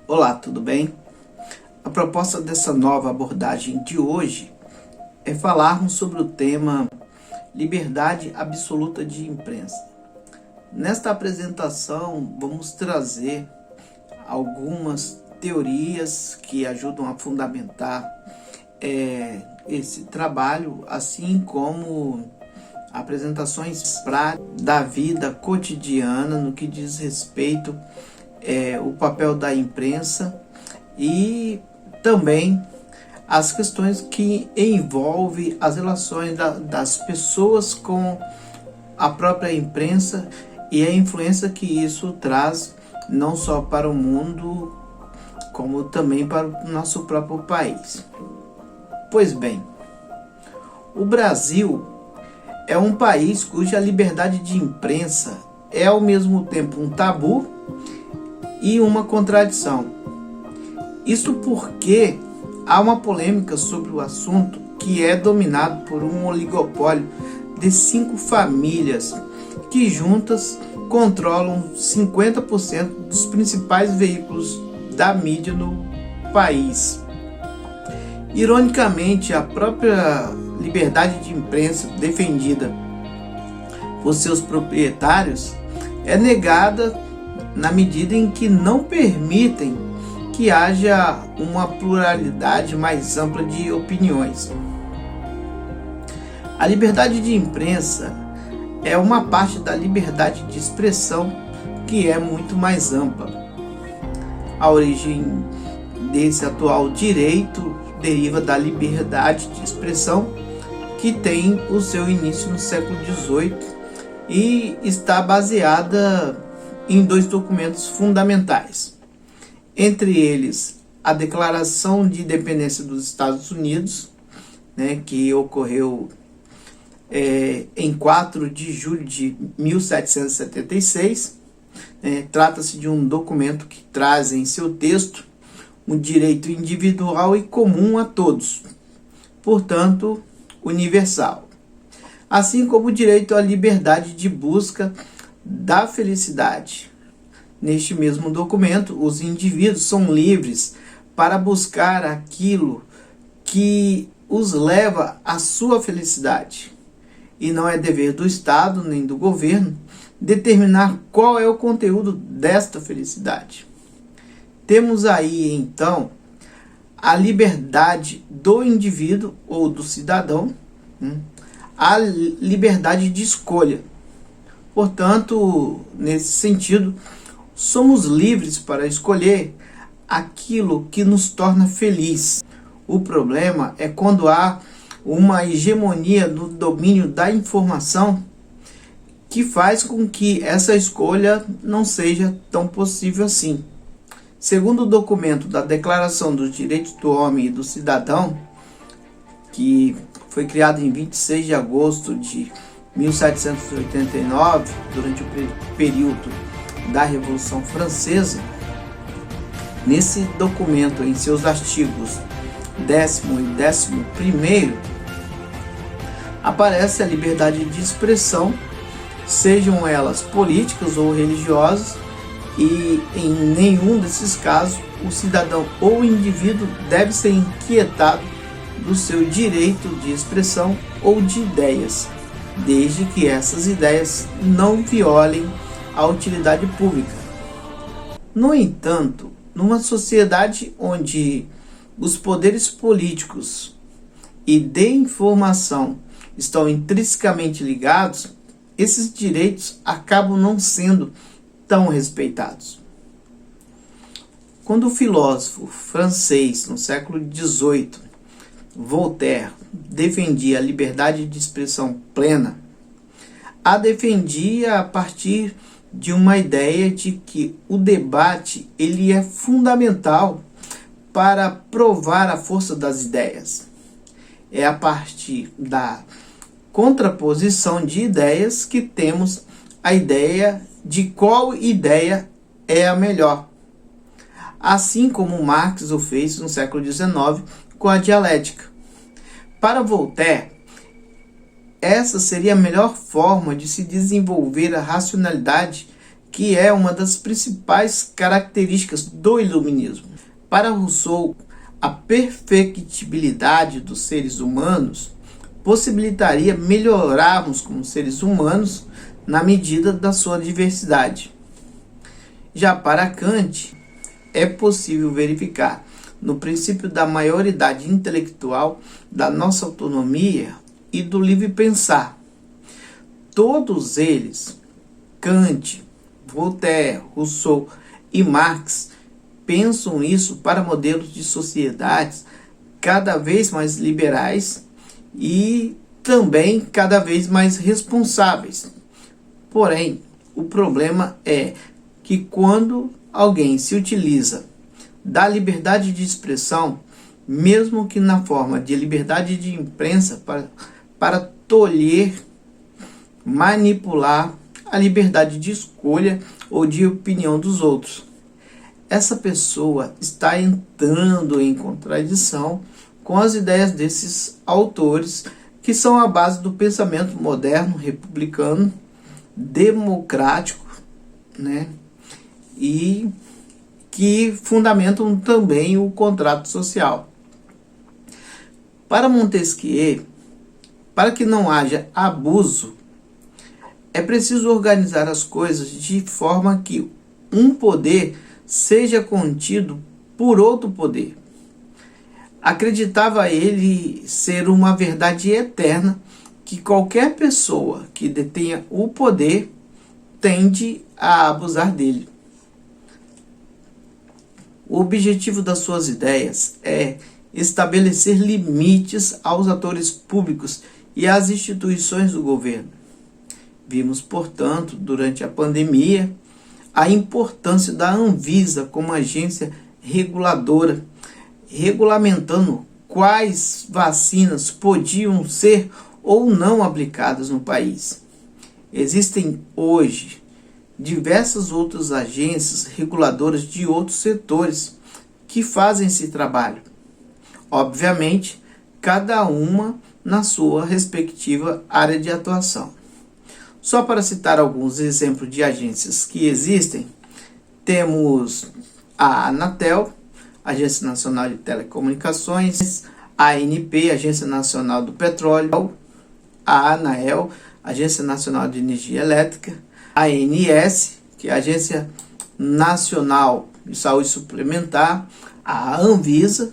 Olá, tudo bem? A proposta dessa nova abordagem de hoje é falarmos sobre o tema liberdade absoluta de imprensa. Nesta apresentação vamos trazer algumas teorias que ajudam a fundamentar esse trabalho, assim como apresentações práticas da vida cotidiana no que diz respeito o papel da imprensa e também as questões que envolvem as relações das pessoas com a própria imprensa e a influência que isso traz não só para o mundo, como também para o nosso próprio país. Pois bem, o Brasil é um país cuja liberdade de imprensa é ao mesmo tempo um tabu e uma contradição. Isso porque há uma polêmica sobre o assunto que é dominado por um oligopólio de 5 famílias que juntas controlam 50% dos principais veículos da mídia no país. Ironicamente, a própria liberdade de imprensa defendida por seus proprietários é negada na medida em que não permitem que haja uma pluralidade mais ampla de opiniões. A liberdade de imprensa é uma parte da liberdade de expressão que é muito mais ampla. A origem desse atual direito deriva da liberdade de expressão que tem o seu início no século XVIII e está baseada em 2 documentos fundamentais, entre eles a Declaração de Independência dos Estados Unidos, que ocorreu em 4 de julho de 1776. Trata-se de um documento que traz em seu texto um direito individual e comum a todos, portanto universal, assim como o direito à liberdade de busca da felicidade. Neste mesmo documento, os indivíduos são livres para buscar aquilo que os leva à sua felicidade, e não é dever do Estado nem do governo determinar qual é o conteúdo desta felicidade. Temos aí então a liberdade do indivíduo ou do cidadão, a liberdade de escolha. Portanto, nesse sentido, somos livres para escolher aquilo que nos torna feliz. O problema é quando há uma hegemonia no domínio da informação que faz com que essa escolha não seja tão possível assim. Segundo o documento da Declaração dos Direitos do Homem e do Cidadão, que foi criado em 26 de agosto de 1789, durante o período da Revolução Francesa, nesse documento, em seus artigos 10º e 11º, aparece a liberdade de expressão, sejam elas políticas ou religiosas, e em nenhum desses casos o cidadão ou o indivíduo deve ser inquietado do seu direito de expressão ou de ideias, desde que essas ideias não violem a utilidade pública. No entanto, numa sociedade onde os poderes políticos e de informação estão intrinsecamente ligados, esses direitos acabam não sendo tão respeitados. Quando o filósofo francês, no século XVIII, Voltaire, defendia a liberdade de expressão plena, a defendia a partir de uma ideia de que o debate ele é fundamental para provar a força das ideias. É a partir da contraposição de ideias que temos a ideia de qual ideia é a melhor. assim como Marx o fez no século XIX com a dialética. Para Voltaire, essa seria a melhor forma de se desenvolver a racionalidade, que é uma das principais características do iluminismo. Para Rousseau, a perfectibilidade dos seres humanos possibilitaria melhorarmos como seres humanos na medida da sua diversidade. Já para Kant, é possível verificar no princípio da maioridade intelectual, da nossa autonomia e do livre pensar. Todos eles, Kant, Voltaire, Rousseau e Marx, pensam isso para modelos de sociedades cada vez mais liberais e também cada vez mais responsáveis. Porém, o problema é que quando alguém se utiliza da liberdade de expressão, mesmo que na forma de liberdade de imprensa, para tolher, manipular a liberdade de escolha ou de opinião dos outros, essa pessoa está entrando em contradição com as ideias desses autores, que são a base do pensamento moderno, republicano, democrático, né? E que fundamentam também o contrato social. Para Montesquieu, para que não haja abuso, é preciso organizar as coisas de forma que um poder seja contido por outro poder. Acreditava ele ser uma verdade eterna, que qualquer pessoa que detenha o poder tende a abusar dele. O objetivo das suas ideias é estabelecer limites aos atores públicos e às instituições do governo. Vimos, portanto, durante a pandemia, a importância da Anvisa como agência reguladora, regulamentando quais vacinas podiam ser ou não aplicadas no país. Existem hoje diversas outras agências reguladoras de outros setores que fazem esse trabalho. Obviamente, cada uma na sua respectiva área de atuação. Só para citar alguns exemplos de agências que existem, temos a Anatel, Agência Nacional de Telecomunicações, a ANP, Agência Nacional do Petróleo, a ANAEL, Agência Nacional de Energia Elétrica, a ANS, que é a Agência Nacional de Saúde Suplementar, a Anvisa,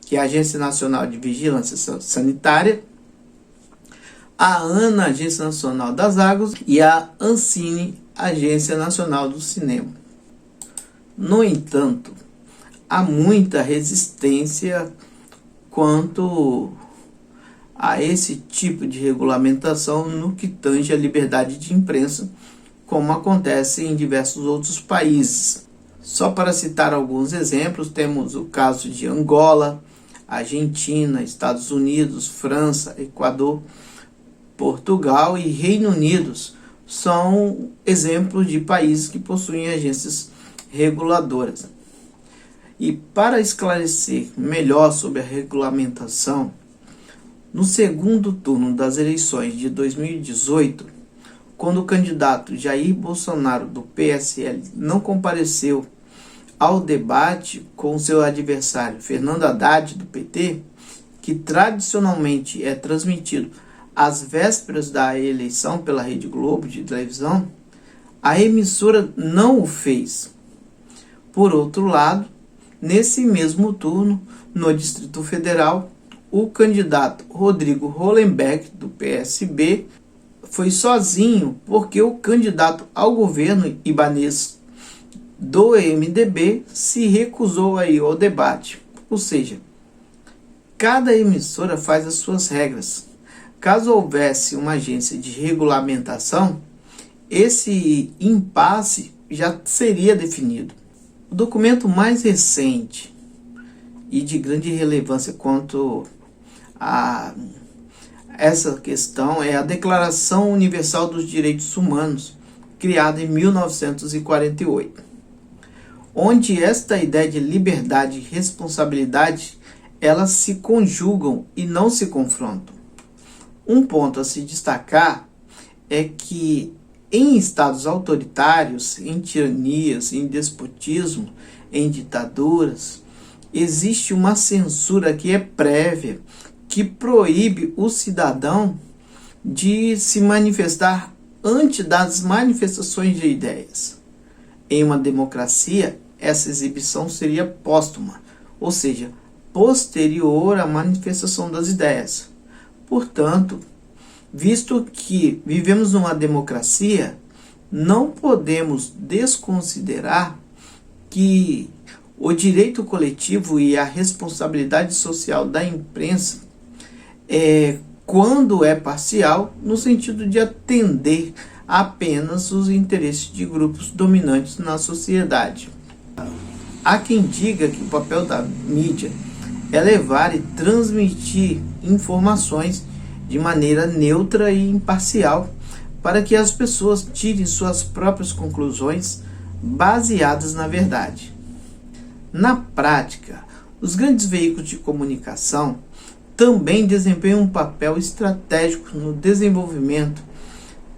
que é a Agência Nacional de Vigilância Sanitária, a ANA, Agência Nacional das Águas, e a Ancine, Agência Nacional do Cinema. No entanto, há muita resistência quanto a esse tipo de regulamentação no que tange a liberdade de imprensa, como acontece em diversos outros países. Só para citar alguns exemplos, temos o caso de Angola, Argentina, Estados Unidos, França, Equador, Portugal e Reino Unido. São exemplos de países que possuem agências reguladoras. E para esclarecer melhor sobre a regulamentação, no segundo turno das eleições de 2018, quando o candidato Jair Bolsonaro do PSL não compareceu ao debate com seu adversário Fernando Haddad do PT, que tradicionalmente é transmitido às vésperas da eleição pela Rede Globo de televisão, a emissora não o fez. Por outro lado, nesse mesmo turno, no Distrito Federal, o candidato Rodrigo Hollenbeck, do PSB, foi sozinho porque o candidato ao governo Ibanez, do MDB, se recusou a ir ao debate. Ou seja, cada emissora faz as suas regras. Caso houvesse uma agência de regulamentação, esse impasse já seria definido. O documento mais recente e de grande relevância quanto a essa questão é a Declaração Universal dos Direitos Humanos, criada em 1948, onde esta ideia de liberdade e responsabilidade, elas se conjugam e não se confrontam. Um ponto a se destacar é que em estados autoritários, em tiranias, em despotismo, em ditaduras, existe uma censura que é prévia, que proíbe o cidadão de se manifestar antes das manifestações de ideias. Em uma democracia, essa exibição seria póstuma, ou seja, posterior à manifestação das ideias. Portanto, visto que vivemos numa democracia, não podemos desconsiderar que o direito coletivo e a responsabilidade social da imprensa quando é parcial, no sentido de atender apenas os interesses de grupos dominantes na sociedade. Há quem diga que o papel da mídia é levar e transmitir informações de maneira neutra e imparcial, para que as pessoas tirem suas próprias conclusões baseadas na verdade. Na prática, os grandes veículos de comunicação também desempenham um papel estratégico no desenvolvimento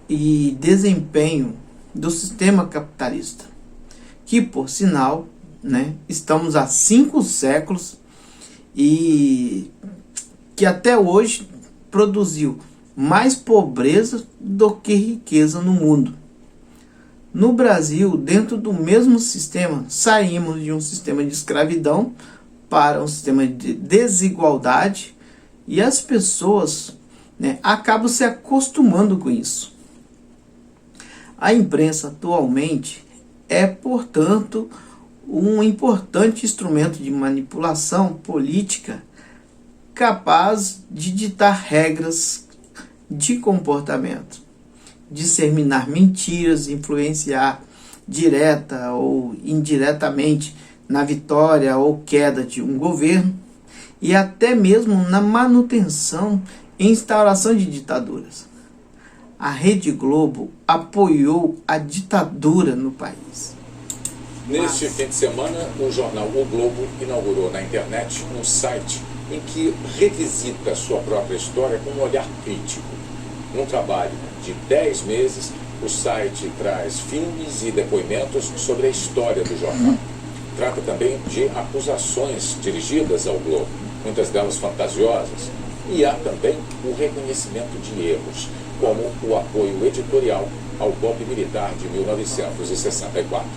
e desempenho do sistema capitalista, que, por sinal, estamos há 5 séculos e que até hoje produziu mais pobreza do que riqueza no mundo. No Brasil, dentro do mesmo sistema, saímos de um sistema de escravidão para um sistema de desigualdade e as pessoas acabam se acostumando com isso. A imprensa atualmente é, portanto, um importante instrumento de manipulação política capaz de ditar regras de comportamento, disseminar mentiras, influenciar direta ou indiretamente na vitória ou queda de um governo e até mesmo na manutenção e instauração de ditaduras. A Rede Globo apoiou a ditadura no país. Neste fim de semana, o jornal O Globo inaugurou na internet um site em que revisita sua própria história com um olhar crítico. Num trabalho de 10 meses, o site traz filmes e depoimentos sobre a história do jornal. Trata também de acusações dirigidas ao Globo, muitas delas fantasiosas, e há também o reconhecimento de erros, como o apoio editorial ao golpe militar de 1964.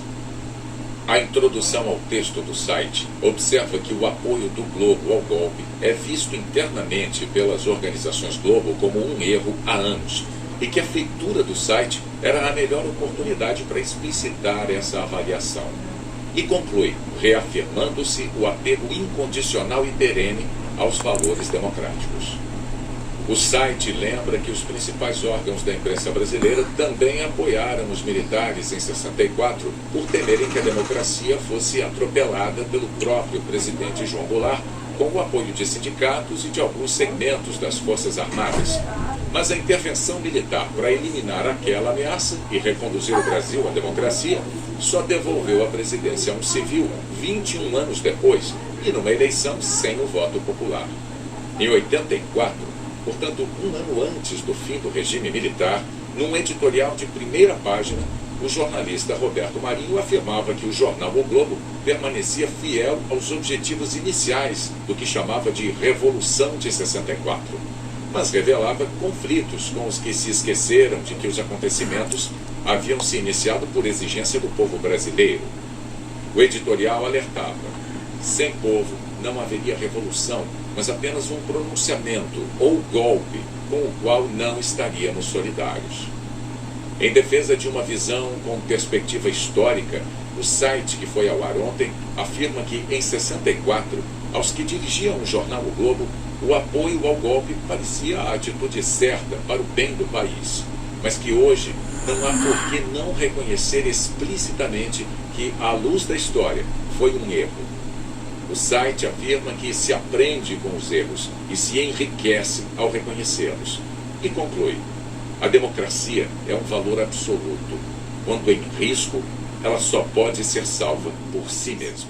A introdução ao texto do site observa que o apoio do Globo ao golpe é visto internamente pelas organizações Globo como um erro há anos e que a feitura do site era a melhor oportunidade para explicitar essa avaliação. E conclui, reafirmando-se o apego incondicional e perene aos valores democráticos. O site lembra que os principais órgãos da imprensa brasileira também apoiaram os militares em 64 por temerem que a democracia fosse atropelada pelo próprio presidente João Goulart, com o apoio de sindicatos e de alguns segmentos das Forças Armadas. Mas a intervenção militar para eliminar aquela ameaça e reconduzir o Brasil à democracia só devolveu a presidência a um civil 21 anos depois e numa eleição sem o voto popular. Em 84, portanto, um ano antes do fim do regime militar, num editorial de primeira página, o jornalista Roberto Marinho afirmava que o jornal O Globo permanecia fiel aos objetivos iniciais do que chamava de Revolução de 64, mas revelava conflitos com os que se esqueceram de que os acontecimentos haviam se iniciado por exigência do povo brasileiro. O editorial alertava: sem povo não haveria revolução, mas apenas um pronunciamento ou golpe com o qual não estaríamos solidários. Em defesa de uma visão com perspectiva histórica, o site que foi ao ar ontem afirma que, em 64, aos que dirigiam o jornal O Globo, o apoio ao golpe parecia a atitude certa para o bem do país, mas que hoje não há por que não reconhecer explicitamente que, à luz da história, foi um erro. O site afirma que se aprende com os erros e se enriquece ao reconhecê-los. E conclui: a democracia é um valor absoluto. Quando em risco, ela só pode ser salva por si mesma.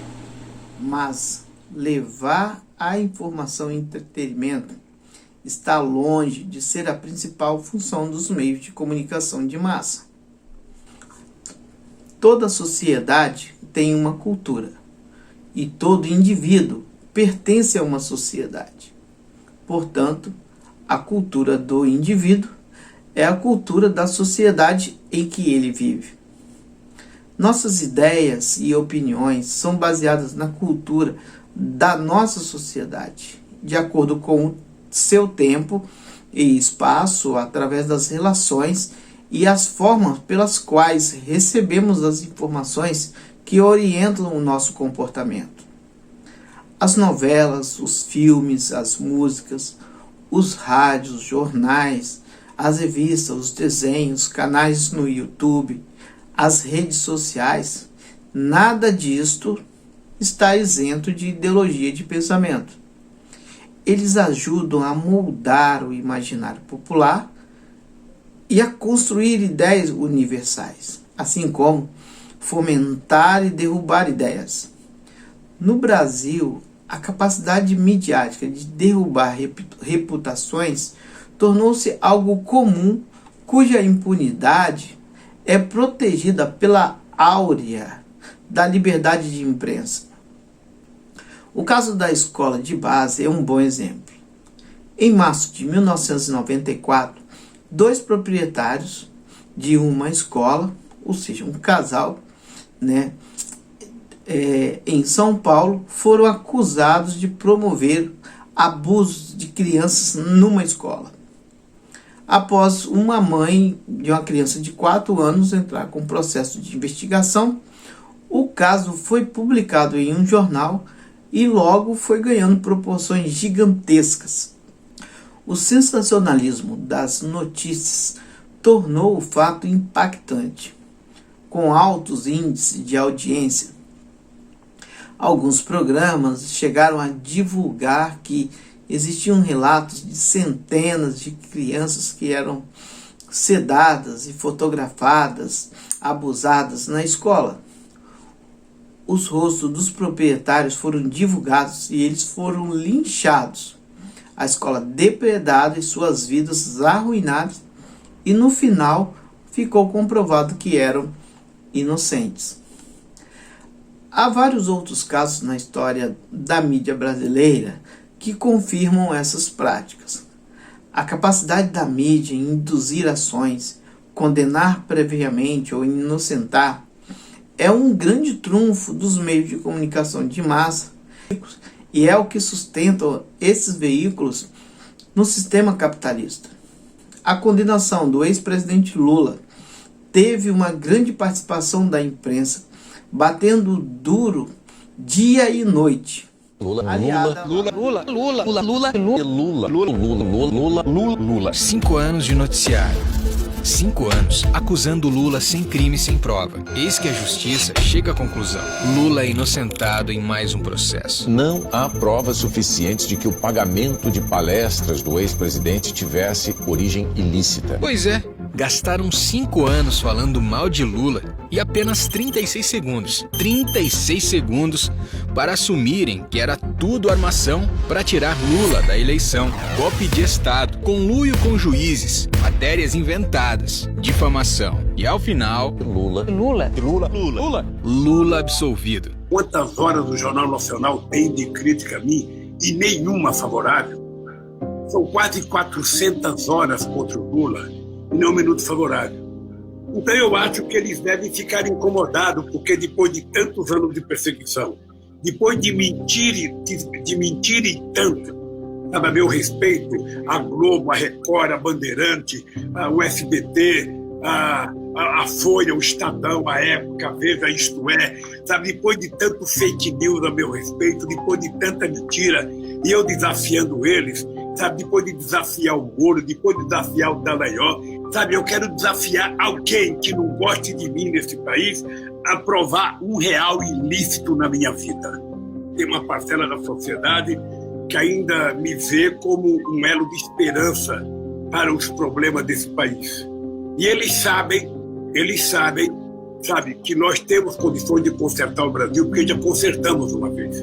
Mas levar a informação e entretenimento está longe de ser a principal função dos meios de comunicação de massa. Toda sociedade tem uma cultura e todo indivíduo pertence a uma sociedade. Portanto, a cultura do indivíduo é a cultura da sociedade em que ele vive. Nossas ideias e opiniões são baseadas na cultura da nossa sociedade, de acordo com o seu tempo e espaço, através das relações e as formas pelas quais recebemos as informações que orientam o nosso comportamento. As novelas, os filmes, as músicas, os rádios, jornais, as revistas, os desenhos, canais no YouTube, as redes sociais, nada disto está isento de ideologia de pensamento. Eles ajudam a moldar o imaginário popular e a construir ideias universais, assim como fomentar e derrubar ideias. No Brasil, a capacidade midiática de derrubar reputações tornou-se algo comum, cuja impunidade é protegida pela áurea da liberdade de imprensa. O caso da escola de base é um bom exemplo. Em março de 1994, 2 proprietários de uma escola, ou seja, um casal, em São Paulo, foram acusados de promover abusos de crianças numa escola. Após uma mãe de uma criança de 4 anos entrar com processo de investigação, o caso foi publicado em um jornal e logo foi ganhando proporções gigantescas. O sensacionalismo das notícias tornou o fato impactante, com altos índices de audiência. Alguns programas chegaram a divulgar que existiam relatos de centenas de crianças que eram sedadas e fotografadas, abusadas na escola. Os rostos dos proprietários foram divulgados e eles foram linchados. A escola depredada e suas vidas arruinadas, e no final ficou comprovado que eram inocentes. Há vários outros casos na história da mídia brasileira que confirmam essas práticas. A capacidade da mídia em induzir ações, condenar previamente ou inocentar, é um grande trunfo dos meios de comunicação de massa e é o que sustenta esses veículos no sistema capitalista. A condenação do ex-presidente Lula teve uma grande participação da imprensa, batendo duro dia e noite. Lula. 5 anos de noticiário. 5 anos acusando Lula sem crime e sem prova. Eis que a justiça chega à conclusão. Lula é inocentado em mais um processo. Não há provas suficientes de que o pagamento de palestras do ex-presidente tivesse origem ilícita. Pois é, gastaram 5 anos falando mal de Lula e apenas 36 segundos para assumirem que era tudo armação para tirar Lula da eleição. Golpe de Estado, conluio com juízes, matérias inventadas, difamação. E ao final, Lula absolvido. Quantas horas o Jornal Nacional tem de crítica a mim e nenhuma favorável? São quase 400 horas contra o Lula e nenhum minuto favorável. Então eu acho que eles devem ficar incomodados, porque depois de tantos anos de perseguição, depois de mentirem tanto, a meu respeito, a Globo, a Record, a Bandeirante, o SBT, a Folha, o Estadão, a Época, a Veja, Isto É, sabe, depois de tanto fake news a meu respeito, depois de tanta mentira, e eu desafiando eles, sabe, depois de desafiar o Moro, depois de desafiar o Dallagnol, sabe, eu quero desafiar alguém que não goste de mim nesse país a provar R$1 ilícito na minha vida. Tem uma parcela da sociedade que ainda me vê como um elo de esperança para os problemas desse país. E eles sabem, sabe, que nós temos condições de consertar o Brasil, porque já consertamos uma vez.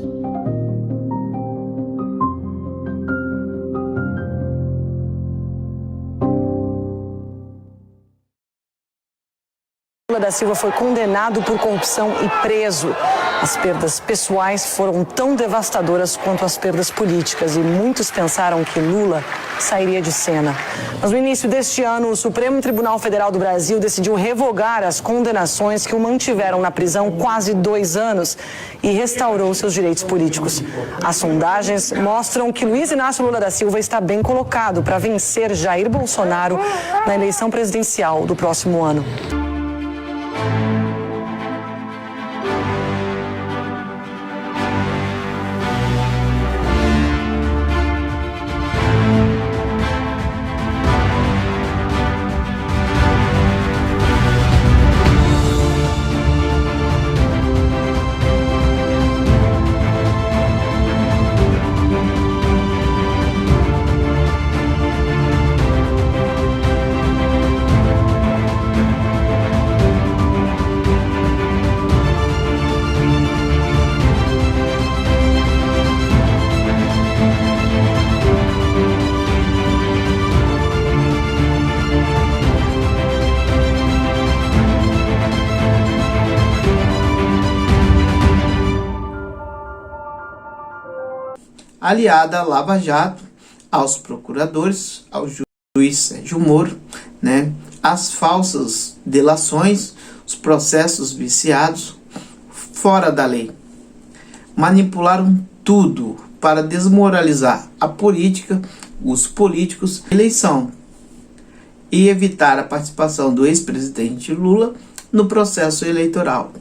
Lula da Silva foi condenado por corrupção e preso. As perdas pessoais foram tão devastadoras quanto as perdas políticas e muitos pensaram que Lula sairia de cena. Mas no início deste ano, o Supremo Tribunal Federal do Brasil decidiu revogar as condenações que o mantiveram na prisão quase 2 anos e restaurou seus direitos políticos. As sondagens mostram que Luiz Inácio Lula da Silva está bem colocado para vencer Jair Bolsonaro na eleição presidencial do próximo ano. Aliada à Lava Jato, aos procuradores, ao juiz Sérgio Moro, as falsas delações, os processos viciados, fora da lei. Manipularam tudo para desmoralizar a política, os políticos, a eleição e evitar a participação do ex-presidente Lula no processo eleitoral.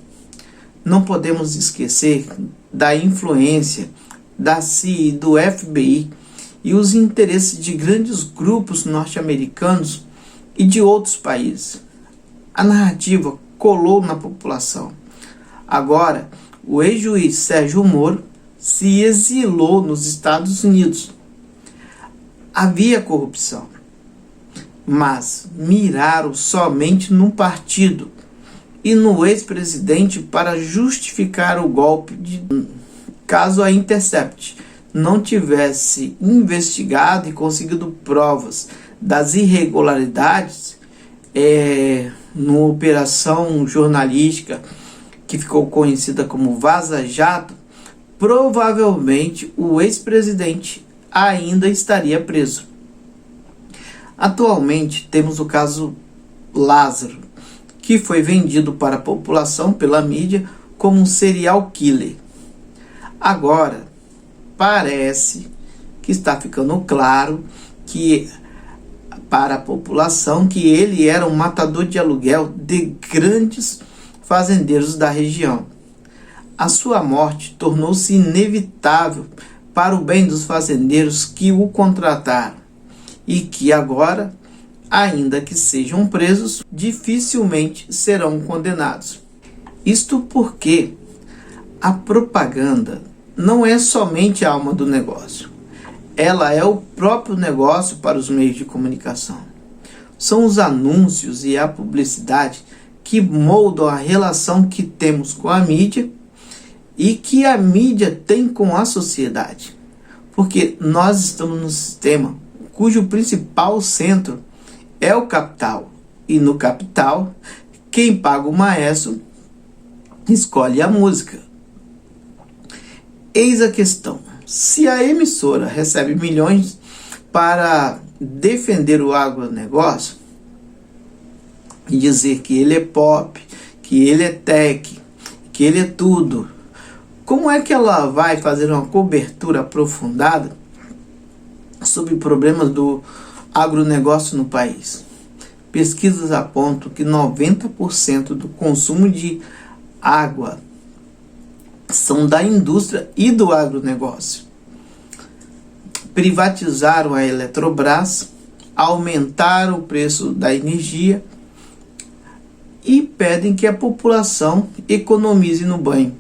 Não podemos esquecer da influência da CIA e do FBI e os interesses de grandes grupos norte-americanos e de outros países. A narrativa colou na população. Agora, o ex-juiz Sérgio Moro se exilou nos Estados Unidos. Havia corrupção, mas miraram somente no partido e no ex-presidente para justificar o golpe de... Caso a Intercept não tivesse investigado e conseguido provas das irregularidades numa operação jornalística que ficou conhecida como Vaza Jato, provavelmente o ex-presidente ainda estaria preso. Atualmente temos o caso Lázaro, que foi vendido para a população pela mídia como um serial killer. Agora, parece que está ficando claro que para a população que ele era um matador de aluguel de grandes fazendeiros da região. A sua morte tornou-se inevitável para o bem dos fazendeiros que o contrataram e que agora, ainda que sejam presos, dificilmente serão condenados. Isto porque a propaganda não é somente a alma do negócio. Ela é o próprio negócio para os meios de comunicação. São os anúncios e a publicidade que moldam a relação que temos com a mídia e que a mídia tem com a sociedade. Porque nós estamos num sistema cujo principal centro é o capital. E no capital, quem paga o maestro escolhe a música. Eis a questão: se a emissora recebe milhões para defender o agronegócio e dizer que ele é pop, que ele é tech, que ele é tudo, como é que ela vai fazer uma cobertura aprofundada sobre problemas do agronegócio no país? Pesquisas apontam que 90% do consumo de água são da indústria e do agronegócio. Privatizaram a Eletrobras, aumentaram o preço da energia e pedem que a população economize no banho.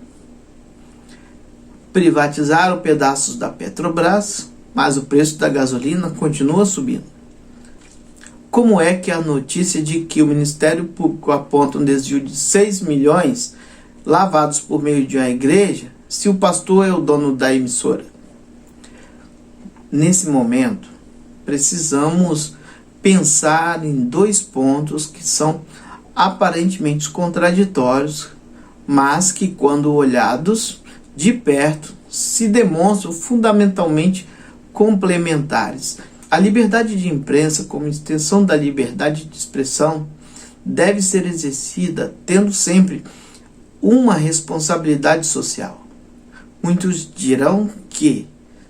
Privatizaram pedaços da Petrobras, mas o preço da gasolina continua subindo. como é que a notícia de que o Ministério Público aponta um desvio de 6 milhões lavados por meio de uma igreja, se o pastor é o dono da emissora? Nesse momento, precisamos pensar em 2 pontos que são aparentemente contraditórios, mas que, quando olhados de perto, se demonstram fundamentalmente complementares. A liberdade de imprensa, como extensão da liberdade de expressão, deve ser exercida tendo sempre uma responsabilidade social. Muitos dirão que,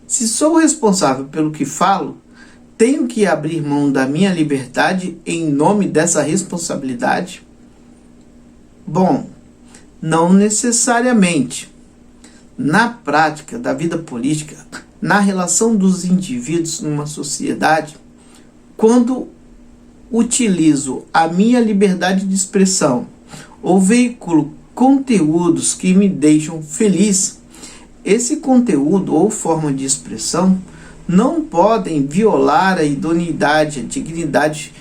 se sou responsável pelo que falo, tenho que abrir mão da minha liberdade em nome dessa responsabilidade? Bom, não necessariamente. Na prática da vida política, na relação dos indivíduos numa sociedade, quando utilizo a minha liberdade de expressão ou veiculo conteúdos que me deixam feliz, esse conteúdo ou forma de expressão não podem violar a idoneidade, a dignidade,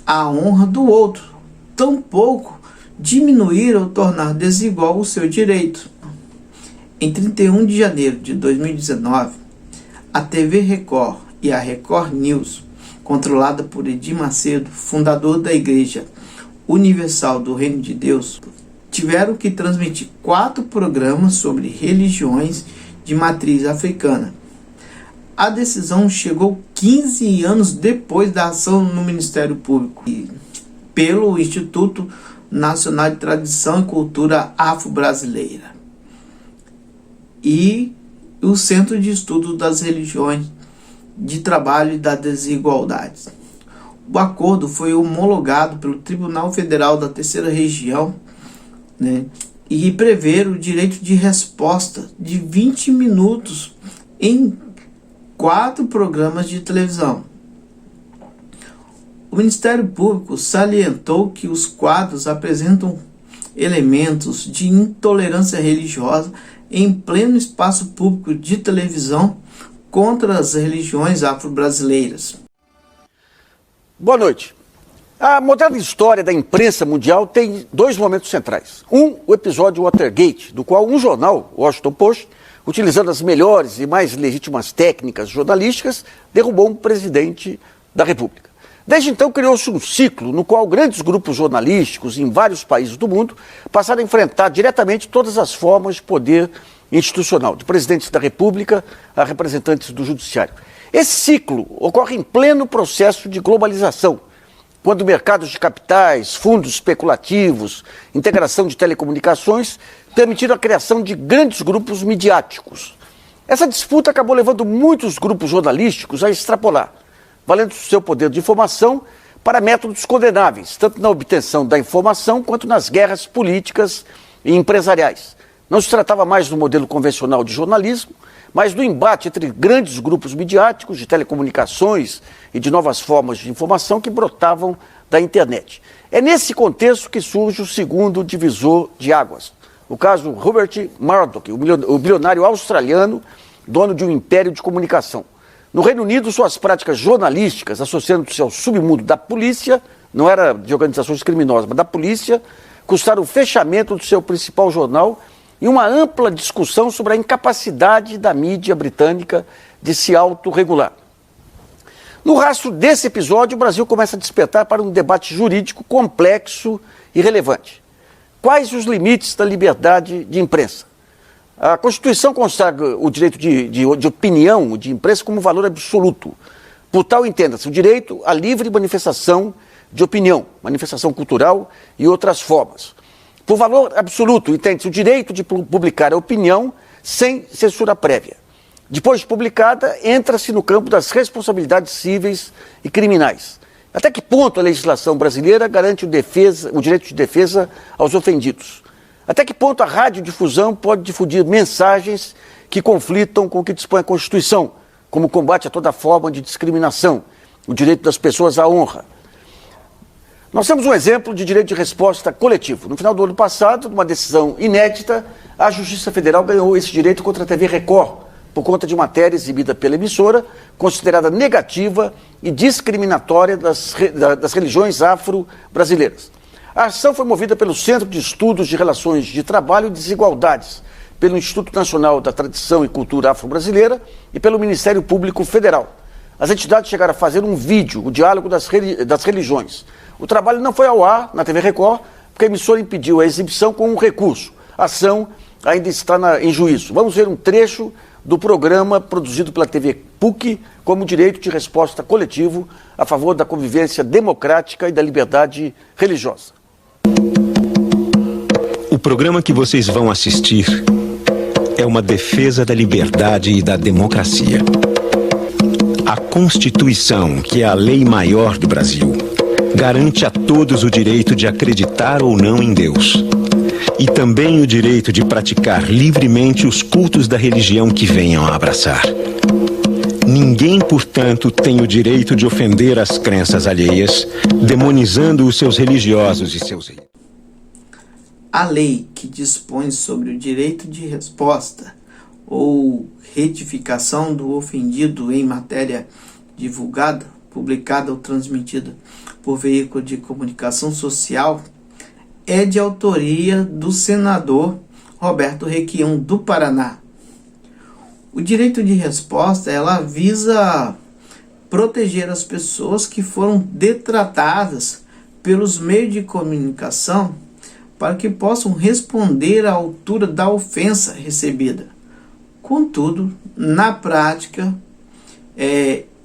a honra do outro, tampouco diminuir ou tornar desigual o seu direito. Em 31 de janeiro de 2019, a TV Record e a Record News, controlada por Edir Macedo, fundador da Igreja Universal do Reino de Deus, tiveram que transmitir 4 programas sobre religiões de matriz africana. A decisão chegou 15 anos depois da ação no Ministério Público e pelo Instituto Nacional de Tradição e Cultura Afro-Brasileira e o Centro de Estudo das Religiões, de Trabalho e da Desigualdade. O acordo foi homologado pelo Tribunal Federal da Terceira Região, e prevê o direito de resposta de 20 minutos em 4 programas de televisão. O Ministério Público salientou que os quadros apresentam elementos de intolerância religiosa em pleno espaço público de televisão contra as religiões afro-brasileiras. Boa noite. A moderna história da imprensa mundial tem 2 momentos centrais. O episódio Watergate, do qual um jornal, o Washington Post, utilizando as melhores e mais legítimas técnicas jornalísticas, derrubou um presidente da República. Desde então criou-se um ciclo no qual grandes grupos jornalísticos em vários países do mundo passaram a enfrentar diretamente todas as formas de poder institucional, de presidentes da República a representantes do Judiciário. Esse ciclo ocorre em pleno processo de globalização, quando mercados de capitais, fundos especulativos, integração de telecomunicações permitiram a criação de grandes grupos midiáticos. Essa disputa acabou levando muitos grupos jornalísticos a extrapolar, valendo seu poder de informação para métodos condenáveis, tanto na obtenção da informação quanto nas guerras políticas e empresariais. Não se tratava mais do modelo convencional de jornalismo, mas do embate entre grandes grupos midiáticos de telecomunicações e de novas formas de informação que brotavam da internet. É nesse contexto que surge o segundo divisor de águas, o caso Rupert Murdoch, o bilionário australiano, dono de um império de comunicação. No Reino Unido, suas práticas jornalísticas, associando-se ao submundo da polícia, não era de organizações criminosas, mas da polícia, custaram o fechamento do seu principal jornal e uma ampla discussão sobre a incapacidade da mídia britânica de se autorregular. No rastro desse episódio, o Brasil começa a despertar para um debate jurídico complexo e relevante. Quais os limites da liberdade de imprensa? A Constituição consagra o direito de opinião, de imprensa, como valor absoluto. Por tal, entenda-se o direito à livre manifestação de opinião, manifestação cultural e outras formas. Por valor absoluto, entende-se o direito de publicar a opinião sem censura prévia. Depois de publicada, entra-se no campo das responsabilidades cíveis e criminais. Até que ponto a legislação brasileira garante o direito de defesa aos ofendidos? Até que ponto a radiodifusão pode difundir mensagens que conflitam com o que dispõe a Constituição, como combate a toda forma de discriminação, o direito das pessoas à honra? Nós temos um exemplo de direito de resposta coletivo. No final do ano passado, numa decisão inédita, a Justiça Federal ganhou esse direito contra a TV Record, por conta de matéria exibida pela emissora, considerada negativa e discriminatória das religiões afro-brasileiras. A ação foi movida pelo Centro de Estudos de Relações de Trabalho e Desigualdades, pelo Instituto Nacional da Tradição e Cultura Afro-Brasileira e pelo Ministério Público Federal. As entidades chegaram a fazer um vídeo, o diálogo das religiões. O trabalho não foi ao ar na TV Record, porque a emissora impediu a exibição com um recurso. A ação ainda está em juízo. Vamos ver um trecho do programa produzido pela TV PUC como direito de resposta coletivo a favor da convivência democrática e da liberdade religiosa. O programa que vocês vão assistir é uma defesa da liberdade e da democracia. A Constituição, que é a lei maior do Brasil, garante a todos o direito de acreditar ou não em Deus. E também o direito de praticar livremente os cultos da religião que venham a abraçar. Ninguém, portanto, tem o direito de ofender as crenças alheias, demonizando os seus religiosos e seus reis. A lei que dispõe sobre o direito de resposta ou retificação do ofendido em matéria divulgada, publicada ou transmitida por veículo de comunicação social é de autoria do senador Roberto Requião, do Paraná. O direito de resposta, ela visa proteger as pessoas que foram detratadas pelos meios de comunicação para que possam responder à altura da ofensa recebida. Contudo, na prática,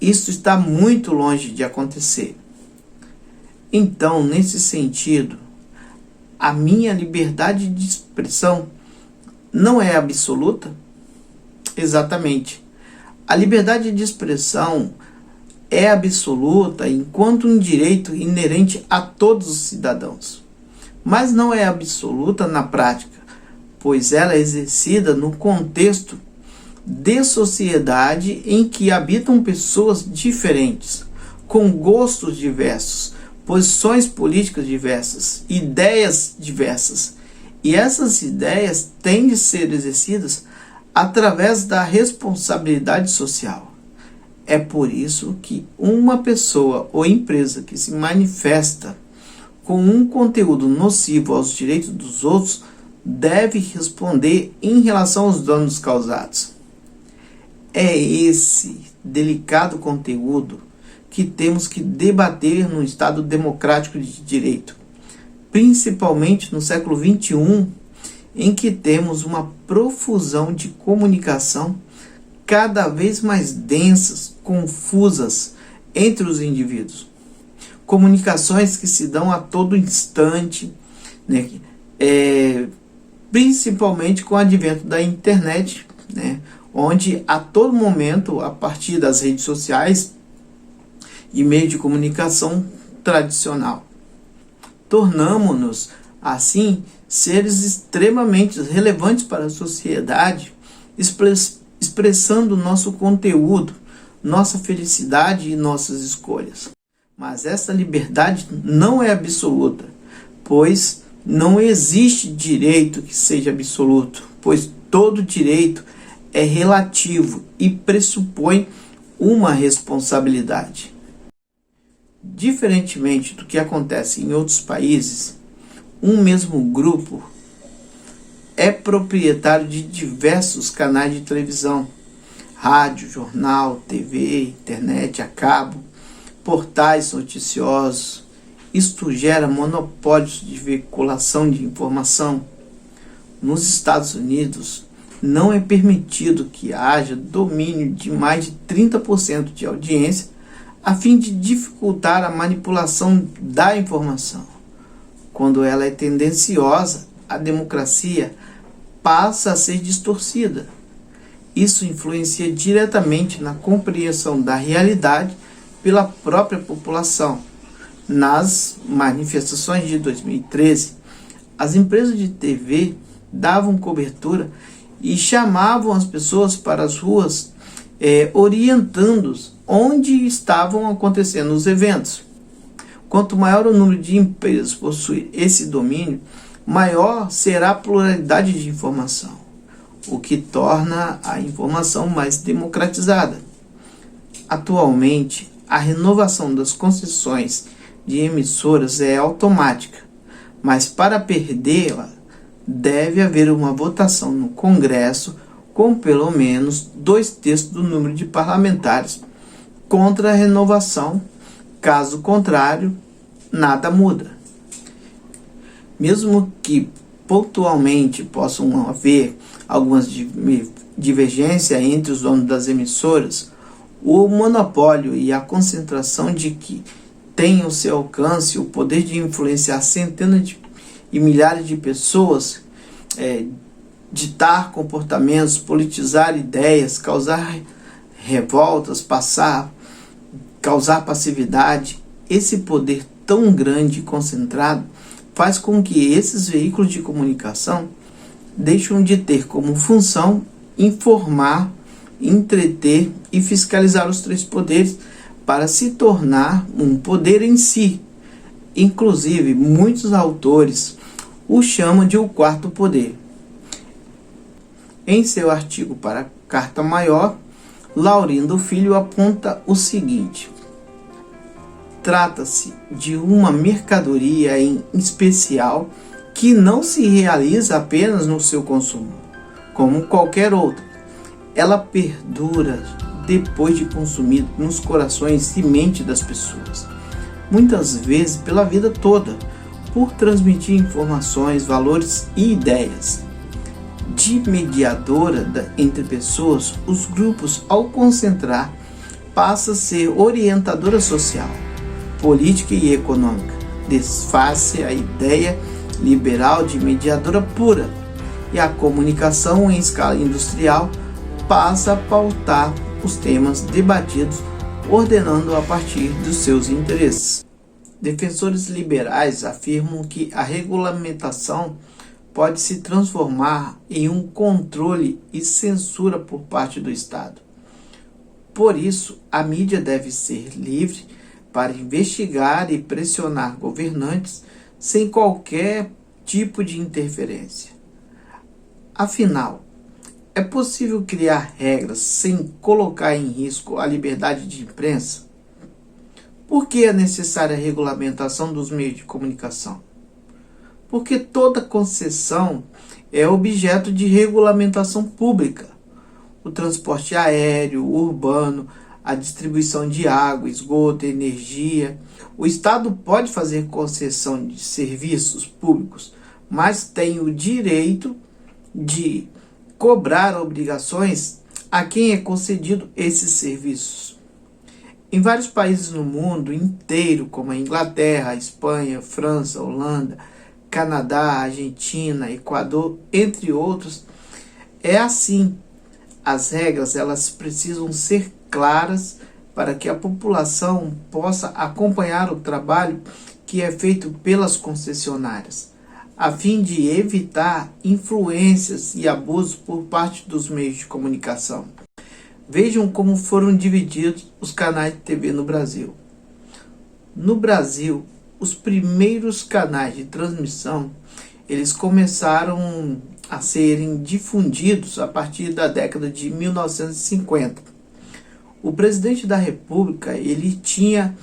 isso está muito longe de acontecer. Então, nesse sentido, a minha liberdade de expressão não é absoluta? Exatamente. A liberdade de expressão é absoluta enquanto um direito inerente a todos os cidadãos, mas não é absoluta na prática, pois ela é exercida no contexto de sociedade em que habitam pessoas diferentes, com gostos diversos, posições políticas diversas, ideias diversas. E essas ideias têm de ser exercidas através da responsabilidade social. É por isso que uma pessoa ou empresa que se manifesta com um conteúdo nocivo aos direitos dos outros deve responder em relação aos danos causados. É esse delicado conteúdo que temos que debater no Estado democrático de direito, principalmente no século XXI, em que temos uma profusão de comunicação cada vez mais densas, confusas entre os indivíduos. Comunicações que se dão a todo instante, né? Principalmente com o advento da internet, né? Onde a todo momento, a partir das redes sociais e meio de comunicação tradicional, tornamo-nos, assim, seres extremamente relevantes para a sociedade, expressando nosso conteúdo, nossa felicidade e nossas escolhas. Mas essa liberdade não é absoluta, pois não existe direito que seja absoluto, pois todo direito é relativo e pressupõe uma responsabilidade. Diferentemente do que acontece em outros países, um mesmo grupo é proprietário de diversos canais de televisão, rádio, jornal, TV, internet a cabo, portais noticiosos. Isto gera monopólios de veiculação de informação. Nos Estados Unidos, não é permitido que haja domínio de mais de 30% de audiência a fim de dificultar a manipulação da informação. Quando ela é tendenciosa, a democracia passa a ser distorcida. Isso influencia diretamente na compreensão da realidade pela própria população. Nas manifestações de 2013, as empresas de TV davam cobertura e chamavam as pessoas para as ruas, orientando-os onde estavam acontecendo os eventos. Quanto maior o número de empresas possuir esse domínio, maior será a pluralidade de informação. o que torna a informação mais democratizada. Atualmente, a renovação das concessões de emissoras é automática, mas para perdê-la, deve haver uma votação no Congresso com pelo menos 2/3 do número de parlamentares contra a renovação. Caso contrário, nada muda. Mesmo que pontualmente possam haver algumas divergências entre os donos das emissoras, o monopólio e a concentração de que tem ao seu alcance o poder de influenciar centenas e milhares de pessoas, ditar comportamentos, politizar ideias, causar revoltas, causar passividade, esse poder tão grande e concentrado faz com que esses veículos de comunicação deixem de ter como função informar, entreter e fiscalizar os 3 poderes para se tornar um poder em si. Inclusive, muitos autores o chamam de o 4º poder. Em seu artigo para a Carta Maior, Laurindo Filho aponta o seguinte: trata-se de uma mercadoria em especial que não se realiza apenas no seu consumo, como qualquer outra. Ela perdura depois de consumida nos corações e mente das pessoas, muitas vezes pela vida toda, por transmitir informações, valores e ideias. De mediadora entre pessoas, os grupos, ao concentrar, passa a ser orientadora social, política e econômica. Desfaz-se a ideia liberal de mediadora pura, e a comunicação em escala industrial passa a pautar os temas debatidos, ordenando a partir dos seus interesses. Defensores liberais afirmam que a regulamentação pode se transformar em um controle e censura por parte do Estado. Por isso, a mídia deve ser livre para investigar e pressionar governantes sem qualquer tipo de interferência. Afinal, é possível criar regras sem colocar em risco a liberdade de imprensa? Por que é necessária a regulamentação dos meios de comunicação? Porque toda concessão é objeto de regulamentação pública. O transporte aéreo, urbano, a distribuição de água, esgoto, energia. O Estado pode fazer concessão de serviços públicos, mas tem o direito de cobrar obrigações a quem é concedido esses serviços. Em vários países no mundo inteiro, como a Inglaterra, a Espanha, França, Holanda, Canadá, Argentina, Equador, entre outros, é assim. As regras elas precisam ser claras para que a população possa acompanhar o trabalho que é feito pelas concessionárias, a fim de evitar influências e abusos por parte dos meios de comunicação. Vejam como foram divididos os canais de TV no Brasil. No Brasil, os primeiros canais de transmissão, eles começaram a serem difundidos a partir da década de 1950. O presidente da República, ele tinha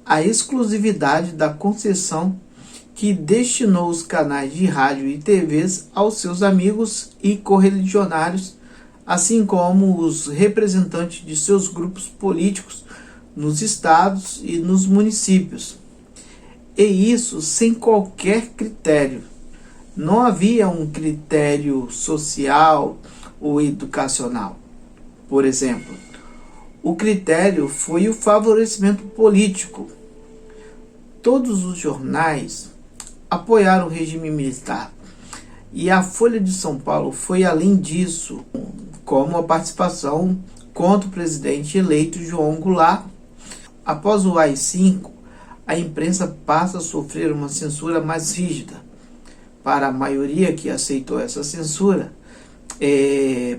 a exclusividade da concessão que destinou os canais de rádio e TVs aos seus amigos e correligionários, assim como os representantes de seus grupos políticos nos estados e nos municípios. E isso sem qualquer critério. Não havia um critério social ou educacional. Por exemplo, o critério foi o favorecimento político. Todos os jornais apoiaram o regime militar. E a Folha de São Paulo foi além disso, como a participação contra o presidente eleito João Goulart. Após o AI-5, a imprensa passa a sofrer uma censura mais rígida. Para a maioria que aceitou essa censura,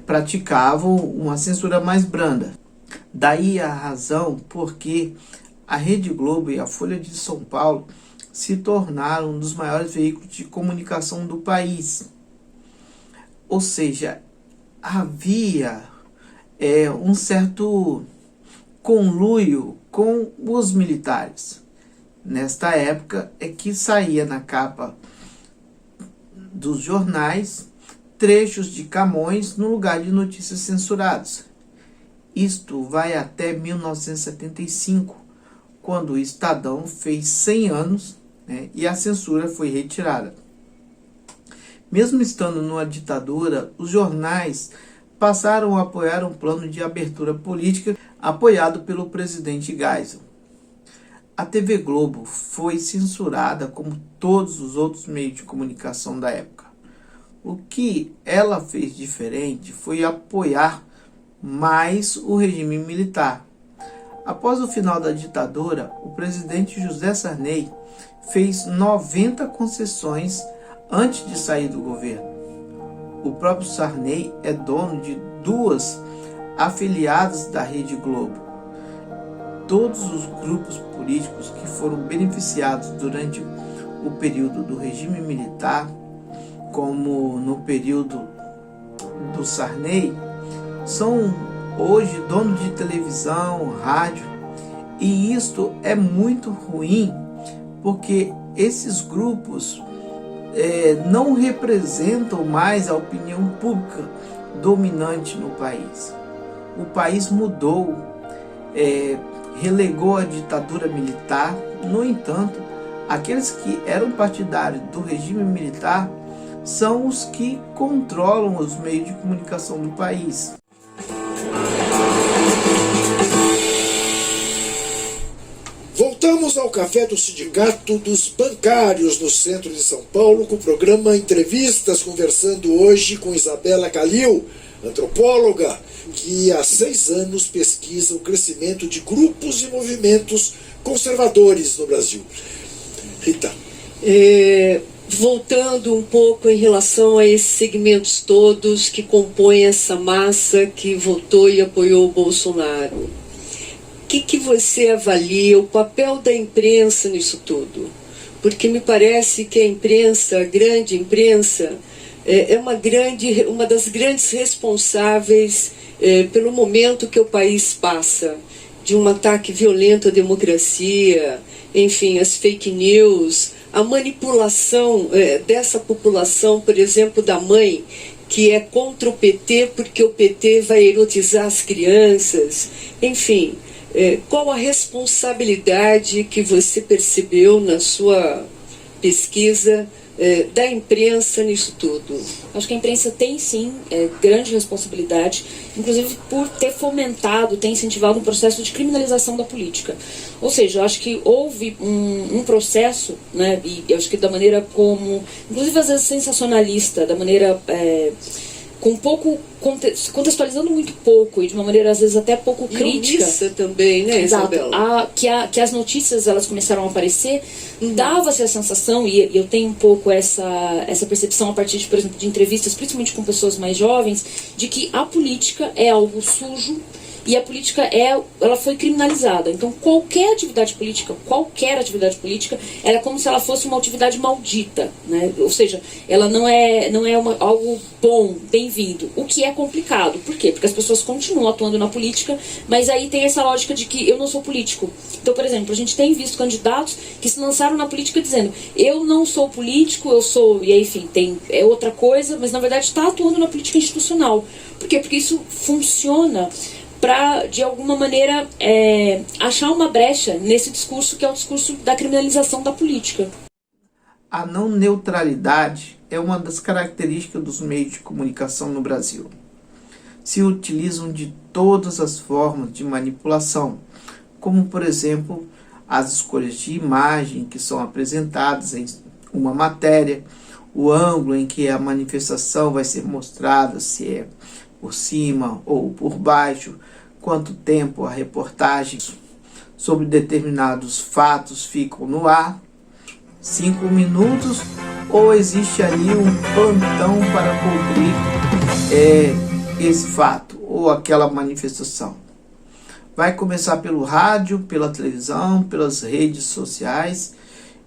praticavam uma censura mais branda. Daí a razão porque a Rede Globo e a Folha de São Paulo se tornaram um dos maiores veículos de comunicação do país. Ou seja, havia um certo conluio com os militares. Nesta época é que saía na capa dos jornais trechos de Camões no lugar de notícias censuradas. Isto vai até 1975, quando o Estadão fez 100 anos, né, e a censura foi retirada. Mesmo estando numa ditadura, os jornais passaram a apoiar um plano de abertura política apoiado pelo presidente Geisel. A TV Globo foi censurada como todos os outros meios de comunicação da época. O que ela fez diferente foi apoiar mais o regime militar. Após o final da ditadura, o presidente José Sarney fez 90 concessões antes de sair do governo. O próprio Sarney é dono de 2 afiliadas da Rede Globo. Todos os grupos políticos que foram beneficiados durante o período do regime militar, como no período do Sarney, são hoje donos de televisão, rádio, e isto é muito ruim, porque esses grupos não representam mais a opinião pública dominante no país. O país mudou, relegou a ditadura militar. No entanto, aqueles que eram partidários do regime militar são os que controlam os meios de comunicação do país. Voltamos ao café do Sindicato dos Bancários no centro de São Paulo com o programa Entrevistas, conversando hoje com Isabela Calil, antropóloga que há 6 anos pesquisa o crescimento de grupos e movimentos conservadores no Brasil. Rita. Voltando um pouco em relação a esses segmentos todos que compõem essa massa que votou e apoiou o Bolsonaro, o que você avalia o papel da imprensa nisso tudo? Porque me parece que a imprensa, a grande imprensa, é uma das grandes responsáveis pelo momento que o país passa, de um ataque violento à democracia, enfim, as fake news, a manipulação dessa população, por exemplo, da mãe, que é contra o PT porque o PT vai erotizar as crianças, enfim. Qual a responsabilidade que você percebeu na sua pesquisa da imprensa nisso tudo? Acho que a imprensa tem sim grande responsabilidade, inclusive por ter fomentado, ter incentivado um processo de criminalização da política. Ou seja, eu acho que houve um processo, né, e eu acho que da maneira como, inclusive às vezes sensacionalista, da maneira com pouco, contextualizando muito pouco e de uma maneira às vezes até pouco crítica. Isso também, né, Isabela? Que as notícias elas começaram a aparecer, dava-se a sensação, e eu tenho um pouco essa percepção a partir de, por exemplo, de entrevistas, principalmente com pessoas mais jovens, de que a política é algo sujo e a política ela foi criminalizada. Então qualquer atividade política, ela é como se ela fosse uma atividade maldita, né? Ou seja, ela não é algo bom, bem-vindo, o que é complicado. Por quê? Porque as pessoas continuam atuando na política, mas aí tem essa lógica de que eu não sou político. Então, por exemplo, a gente tem visto candidatos que se lançaram na política dizendo eu não sou político, eu sou, e aí, enfim, é outra coisa, mas na verdade está atuando na política institucional. Por quê? Porque isso funciona para, de alguma maneira, achar uma brecha nesse discurso que é o discurso da criminalização da política. A não neutralidade é uma das características dos meios de comunicação no Brasil. Se utilizam de todas as formas de manipulação, como, por exemplo, as escolhas de imagem que são apresentadas em uma matéria, o ângulo em que a manifestação vai ser mostrada, se é por cima ou por baixo, quanto tempo a reportagem sobre determinados fatos ficam no ar, 5 minutos, ou existe ali um plantão para cobrir esse fato ou aquela manifestação. Vai começar pelo rádio, pela televisão, pelas redes sociais,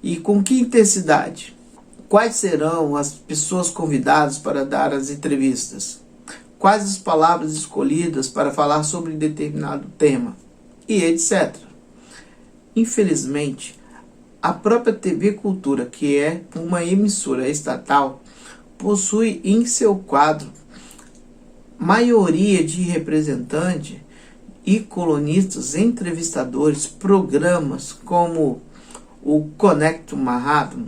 e com que intensidade? Quais serão as pessoas convidadas para dar as entrevistas? quais as palavras escolhidas para falar sobre determinado tema, e etc. Infelizmente, a própria TV Cultura, que é uma emissora estatal, possui em seu quadro maioria de representantes e colunistas, entrevistadores, programas como o Conecto Mahatma,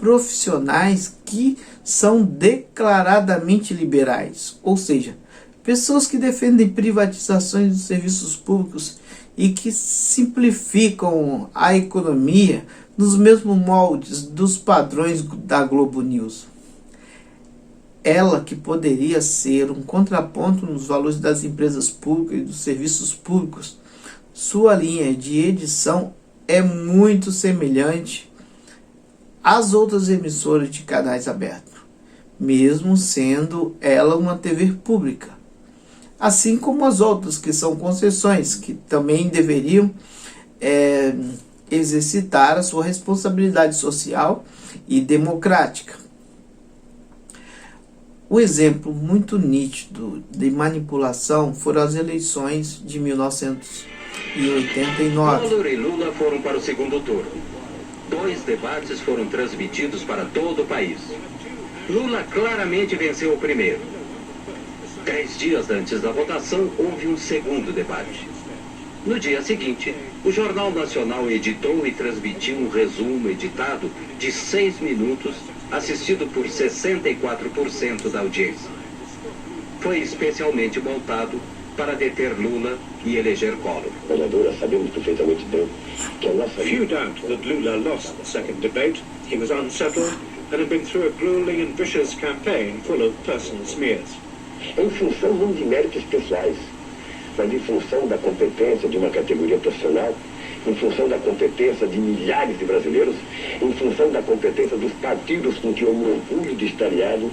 profissionais que são declaradamente liberais, ou seja, pessoas que defendem privatizações dos serviços públicos e que simplificam a economia nos mesmos moldes dos padrões da Globo News. Ela que poderia ser um contraponto nos valores das empresas públicas e dos serviços públicos, sua linha de edição é muito semelhante às outras emissoras de canais abertos, mesmo sendo ela uma TV pública. Assim como as outras que são concessões, que também deveriam exercitar a sua responsabilidade social e democrática. O exemplo muito nítido de manipulação foram as eleições de 1989. Collor e Lula foram para o segundo turno. 2 debates foram transmitidos para todo o país. Lula claramente venceu o primeiro. 10 dias antes da votação, houve um segundo debate. No dia seguinte, o Jornal Nacional editou e transmitiu um resumo editado de 6 minutos, assistido por 64% da audiência. Foi especialmente montado para deter Lula e eleger Collor. Sabemos perfeitamente bem que a nossa... Few doubt that Lula lost the second debate. He was unsettled and had been through a grueling and vicious campaign full of personal smears. Em função não de méritos pessoais, mas em função da competência de uma categoria profissional, em função da competência de milhares de brasileiros, em função da competência dos partidos com que eu me orgulho de estar aliado,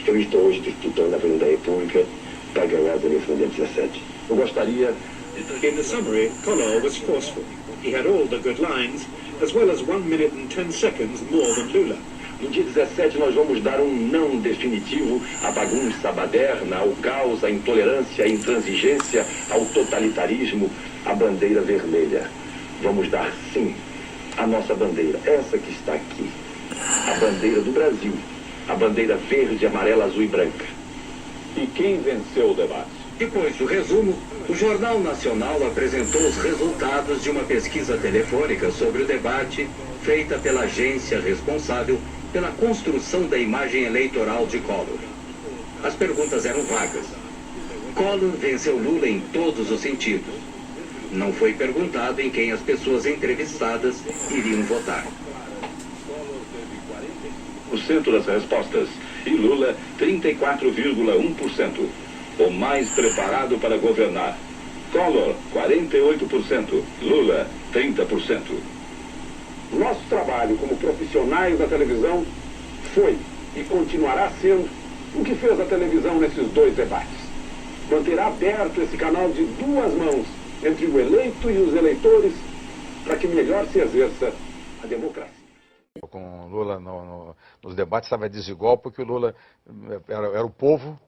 eu estou hoje disputando a presidência da República para ganhar as eleições de 2017. Eu gostaria... In the summary, Collor was forceful. He had all the good lines, as well as 1 minute and 10 seconds more than Lula. No dia 17 nós vamos dar um não definitivo à bagunça baderna, ao caos, à intolerância, à intransigência, ao totalitarismo, à bandeira vermelha. Vamos dar sim a nossa bandeira, essa que está aqui, a bandeira do Brasil, a bandeira verde, amarela, azul e branca. E quem venceu o debate? Depois do resumo, o Jornal Nacional apresentou os resultados de uma pesquisa telefônica sobre o debate feita pela agência responsável pela construção da imagem eleitoral de Collor. As perguntas eram vagas. Collor venceu Lula em todos os sentidos. Não foi perguntado em quem as pessoas entrevistadas iriam votar. O centro das respostas. E Lula, 34,1%. O mais preparado para governar. Collor, 48%. Lula, 30%. Nosso trabalho como profissionais da televisão foi e continuará sendo o que fez a televisão nesses 2 debates. Manter aberto esse canal de 2 mãos entre o eleito e os eleitores para que melhor se exerça a democracia. Com Lula nos debates estava desigual porque o Lula era o povo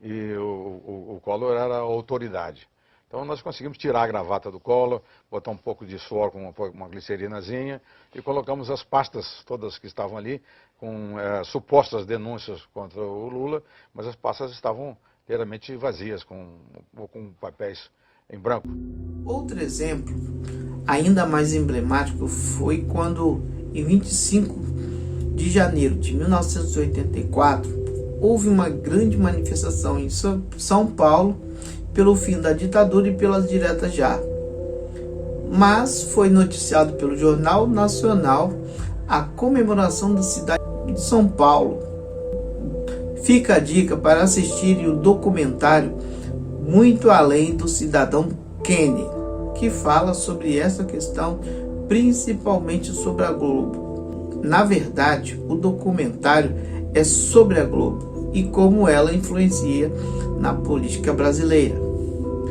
e o Collor era a autoridade. Então nós conseguimos tirar a gravata do Collor, botar um pouco de suor com uma glicerinazinha e colocamos as pastas todas que estavam ali com supostas denúncias contra o Lula, mas as pastas estavam inteiramente vazias, com papéis em branco. Outro exemplo, ainda mais emblemático, foi quando, em 25 de janeiro de 1984, houve uma grande manifestação em São Paulo pelo fim da ditadura e pelas diretas já. Mas foi noticiado pelo Jornal Nacional a comemoração da cidade de São Paulo. Fica a dica para assistirem o documentário Muito Além do Cidadão Kennedy, que fala sobre essa questão, principalmente sobre a Globo. Na verdade, o documentário é sobre a Globo e como ela influencia na política brasileira.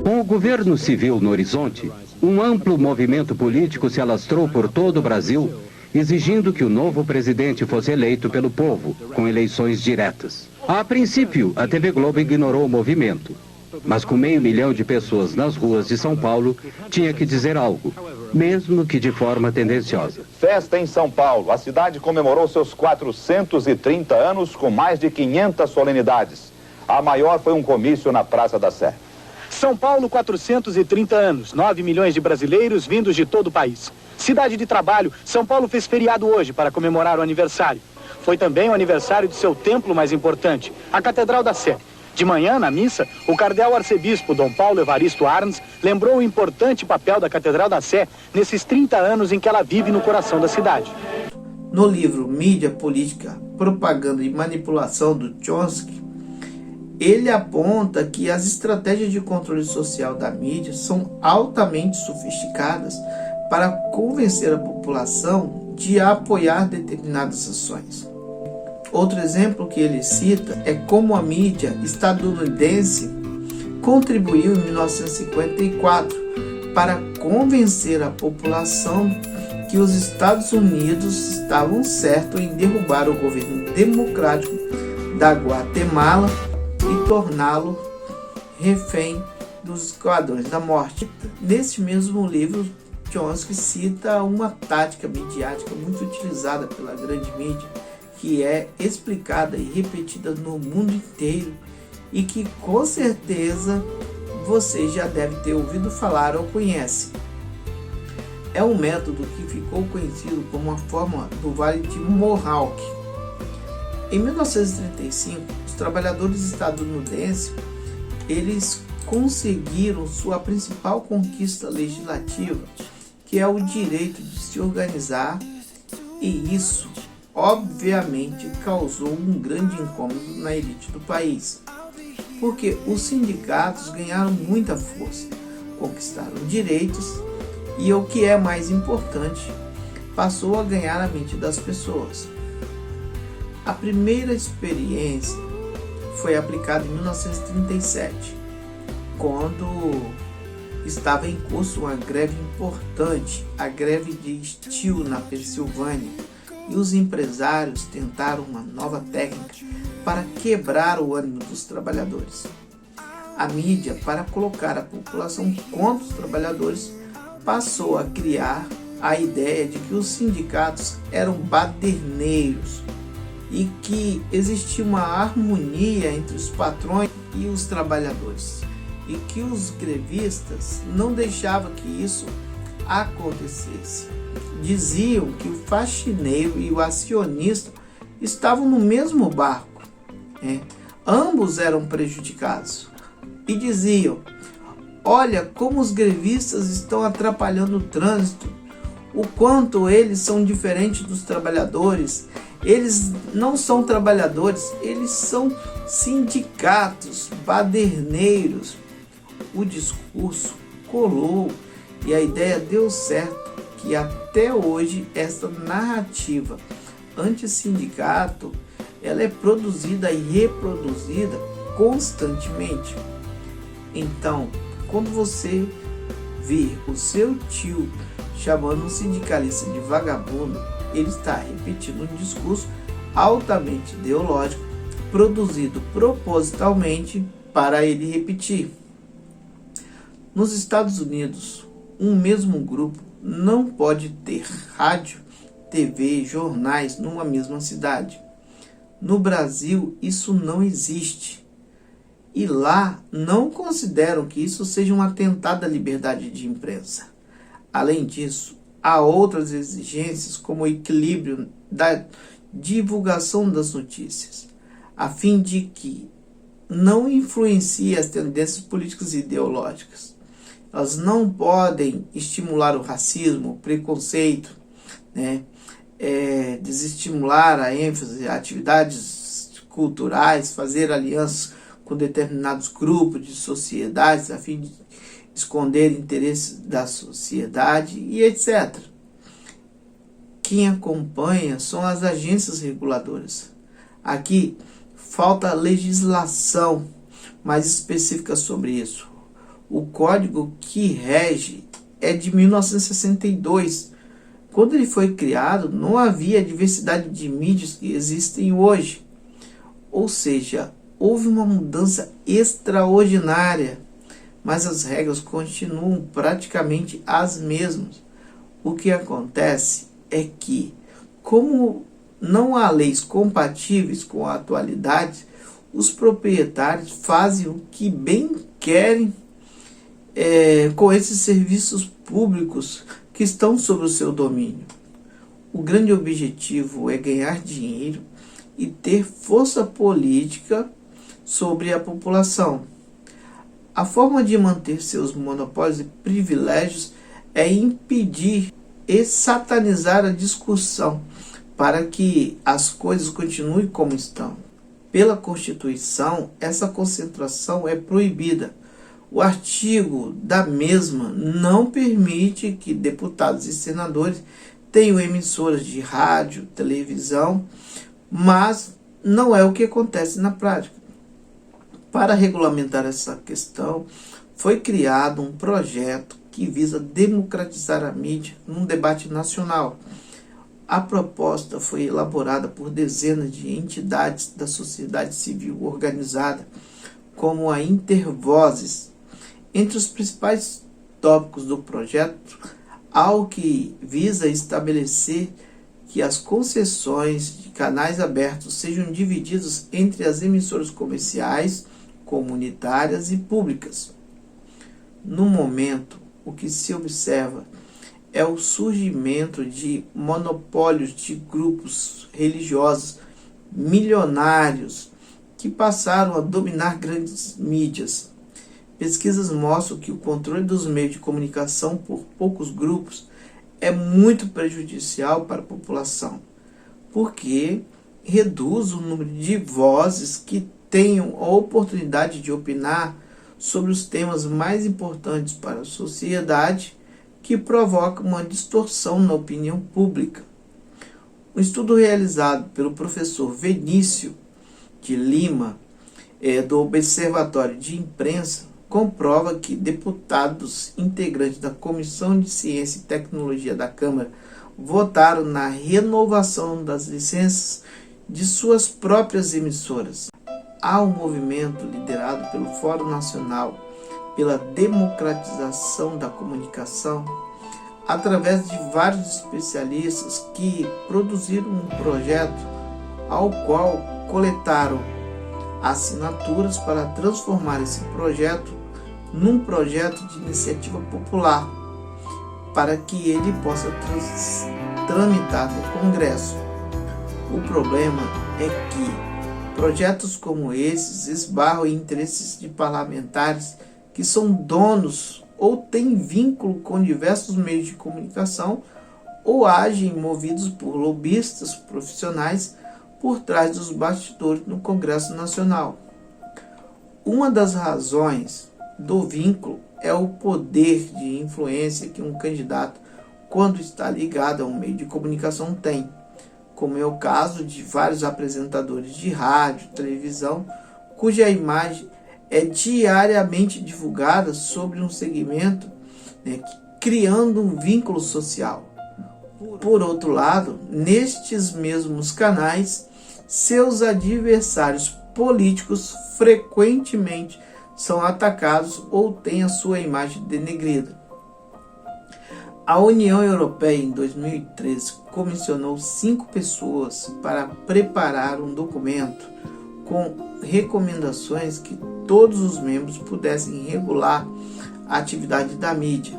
Com o governo civil no horizonte, um amplo movimento político se alastrou por todo o Brasil, exigindo que o novo presidente fosse eleito pelo povo, com eleições diretas. A princípio, a TV Globo ignorou o movimento. Mas com 500 mil de pessoas nas ruas de São Paulo, tinha que dizer algo, mesmo que de forma tendenciosa. Festa em São Paulo. A cidade comemorou seus 430 anos com mais de 500 solenidades. A maior foi um comício na Praça da Sé. São Paulo, 430 anos, 9 milhões de brasileiros vindos de todo o país. Cidade de trabalho, São Paulo fez feriado hoje para comemorar o aniversário. Foi também o aniversário de seu templo mais importante, a Catedral da Sé. De manhã, na missa, o cardeal arcebispo Dom Paulo Evaristo Arns lembrou o importante papel da Catedral da Sé nesses 30 anos em que ela vive no coração da cidade. No livro Mídia, Política, Propaganda e Manipulação, do Chomsky, ele aponta que as estratégias de controle social da mídia são altamente sofisticadas para convencer a população de apoiar determinadas ações. Outro exemplo que ele cita é como a mídia estadunidense contribuiu em 1954 para convencer a população que os Estados Unidos estavam certos em derrubar o governo democrático da Guatemala e torná-lo refém dos Esquadrões da Morte. Nesse mesmo livro, Chomsky cita uma tática midiática muito utilizada pela grande mídia, que é explicada e repetida no mundo inteiro e que com certeza você já deve ter ouvido falar ou conhece. É um método que ficou conhecido como a fórmula do Vale de Mohawk. Em 1935, os trabalhadores estadunidenses eles conseguiram sua principal conquista legislativa, que é o direito de se organizar, e isso obviamente causou um grande incômodo na elite do país, porque os sindicatos ganharam muita força, conquistaram direitos e, o que é mais importante, passou a ganhar a mente das pessoas. A primeira experiência foi aplicada em 1937, quando estava em curso uma greve importante, a greve de Steel na Pensilvânia, e os empresários tentaram uma nova técnica para quebrar o ânimo dos trabalhadores. A mídia, para colocar a população contra os trabalhadores, passou a criar a ideia de que os sindicatos eram baderneiros e que existia uma harmonia entre os patrões e os trabalhadores, e que os grevistas não deixavam que isso acontecesse. Diziam que o faxineiro e o acionista estavam no mesmo barco, ambos eram prejudicados, e diziam: olha como os grevistas estão atrapalhando o trânsito, o quanto eles são diferentes dos trabalhadores. Eles não são trabalhadores, eles são sindicatos baderneiros. O discurso colou e a ideia deu certo, que até hoje essa narrativa antissindicato ela é produzida e reproduzida constantemente. Então, quando você vir o seu tio chamando um sindicalista de vagabundo, ele está repetindo um discurso altamente ideológico, produzido propositalmente para ele repetir. Nos Estados Unidos, um mesmo grupo não pode ter rádio, TV, jornais numa mesma cidade. No Brasil, isso não existe. E lá não consideram que isso seja um atentado à liberdade de imprensa. Além disso, há outras exigências, como o equilíbrio da divulgação das notícias, a fim de que não influencie as tendências políticas e ideológicas. Elas não podem estimular o racismo, o preconceito, desestimular a ênfase, atividades culturais, fazer alianças com determinados grupos de sociedades a fim de esconder interesses da sociedade e etc. Quem acompanha são as agências reguladoras. Aqui falta legislação mais específica sobre isso. O código que rege é de 1962. Quando ele foi criado, não havia a diversidade de mídias que existem hoje. Ou seja, houve uma mudança extraordinária, mas as regras continuam praticamente as mesmas. O que acontece é que, como não há leis compatíveis com a atualidade, os proprietários fazem o que bem querem com esses serviços públicos que estão sob o seu domínio. O grande objetivo é ganhar dinheiro e ter força política sobre a população. A forma de manter seus monopólios e privilégios é impedir e satanizar a discussão para que as coisas continuem como estão. Pela Constituição, essa concentração é proibida. O artigo da mesma não permite que deputados e senadores tenham emissoras de rádio, televisão, mas não é o que acontece na prática. Para regulamentar essa questão, foi criado um projeto que visa democratizar a mídia num debate nacional. A proposta foi elaborada por dezenas de entidades da sociedade civil organizada, como a Intervozes. Entre os principais tópicos do projeto, há o que visa estabelecer que as concessões de canais abertos sejam divididas entre as emissoras comerciais, comunitárias e públicas. No momento, o que se observa é o surgimento de monopólios de grupos religiosos milionários que passaram a dominar grandes mídias. Pesquisas mostram que o controle dos meios de comunicação por poucos grupos é muito prejudicial para a população, porque reduz o número de vozes que tenham a oportunidade de opinar sobre os temas mais importantes para a sociedade, que provoca uma distorção na opinião pública. Um estudo realizado pelo professor Vinícius de Lima, do Observatório de Imprensa, comprova que deputados integrantes da Comissão de Ciência e Tecnologia da Câmara votaram na renovação das licenças de suas próprias emissoras. Há um movimento liderado pelo Fórum Nacional pela Democratização da Comunicação, através de vários especialistas que produziram um projeto ao qual coletaram assinaturas para transformar esse projeto num projeto de iniciativa popular, para que ele possa tramitar no Congresso. O problema é que projetos como esses esbarram em interesses de parlamentares que são donos ou têm vínculo com diversos meios de comunicação ou agem movidos por lobistas profissionais por trás dos bastidores no Congresso Nacional. Uma das razões do vínculo é o poder de influência que um candidato, quando está ligado a um meio de comunicação, tem, como é o caso de vários apresentadores de rádio, televisão, cuja imagem é diariamente divulgada sobre um segmento, criando um vínculo social. Por outro lado, nestes mesmos canais, seus adversários políticos frequentemente são atacados ou têm a sua imagem denegrida. A União Europeia, em 2013, comissionou 5 pessoas para preparar um documento com recomendações que todos os membros pudessem regular a atividade da mídia.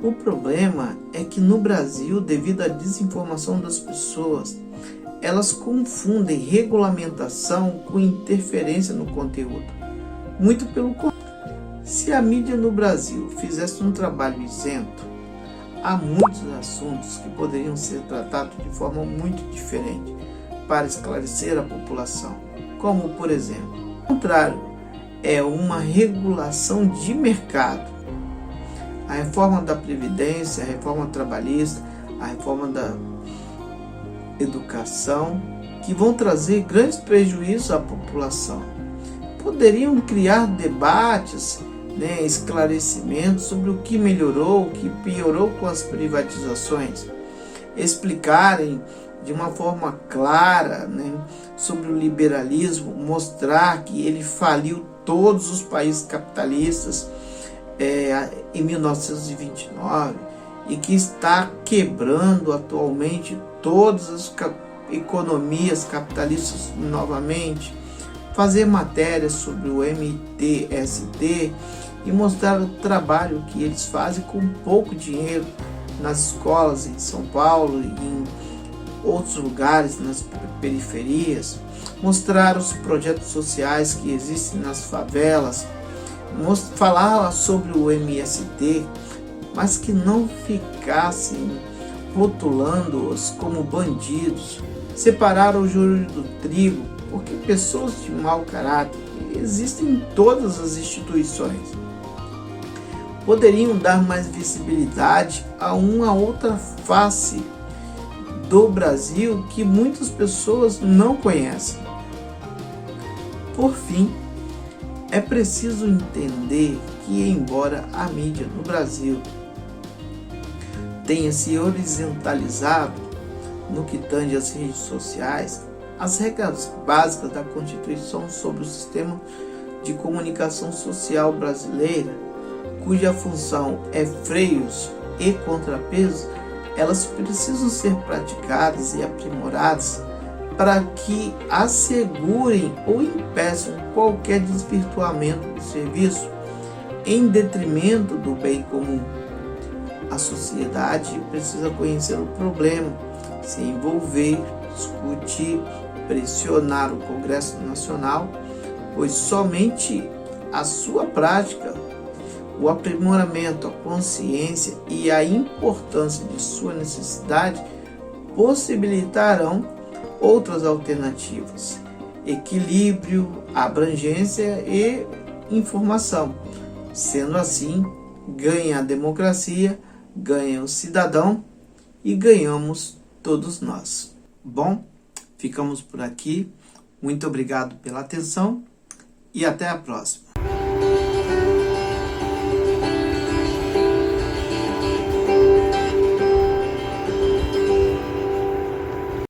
O problema é que no Brasil, devido à desinformação das pessoas, elas confundem regulamentação com interferência no conteúdo. Muito pelo contrário. Se a mídia no Brasil fizesse um trabalho isento, há muitos assuntos que poderiam ser tratados de forma muito diferente para esclarecer a população, como, por exemplo, o contrário, é uma regulação de mercado. A reforma da Previdência, a reforma trabalhista, a reforma da educação, que vão trazer grandes prejuízos à população. Poderiam criar debates, esclarecimentos sobre o que melhorou, o que piorou com as privatizações, explicarem de uma forma clara, né, sobre o liberalismo, mostrar que ele faliu todos os países capitalistas em 1929 e que está quebrando atualmente todas as economias capitalistas novamente, fazer matérias sobre o MTST e mostrar o trabalho que eles fazem com pouco dinheiro nas escolas em São Paulo e em outros lugares, nas periferias, mostrar os projetos sociais que existem nas favelas, falar sobre o MST, mas que não ficassem rotulando-os como bandidos, separar o joio do trigo, porque pessoas de mau caráter existem em todas as instituições. Poderiam dar mais visibilidade a uma outra face do Brasil que muitas pessoas não conhecem. Por fim, é preciso entender que, embora a mídia no Brasil tenha se horizontalizado no que tange às redes sociais, as regras básicas da Constituição sobre o sistema de comunicação social brasileira, cuja função é freios e contrapesos, elas precisam ser praticadas e aprimoradas para que assegurem ou impeçam qualquer desvirtuamento do serviço em detrimento do bem comum. A sociedade precisa conhecer o problema, se envolver, discutir, pressionar o Congresso Nacional, pois somente a sua prática, o aprimoramento, a consciência e a importância de sua necessidade possibilitarão outras alternativas, equilíbrio, abrangência e informação. Sendo assim, ganha a democracia, ganha o cidadão e ganhamos todos nós. Bom, ficamos por aqui. Muito obrigado pela atenção e até a próxima.